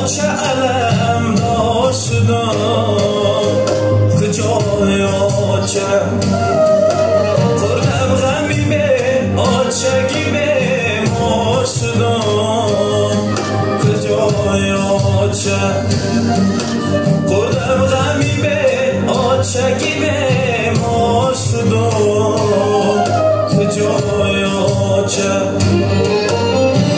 چه علم داشتم کجای آچه قرم غمی به آچگی به ما شدم کجای آچه قرم غمی به آچگی به ما شدم کجای آچه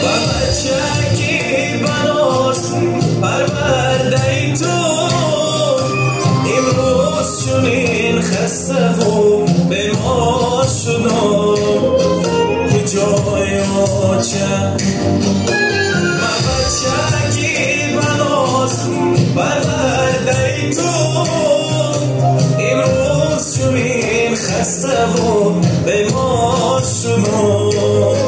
و بچگی بناست پرورده ای تو امروز چونین خسته و به ما شدم کجای آچه و بچگی بناست پرورده ای تو امروز چونین خسته و به ما شدم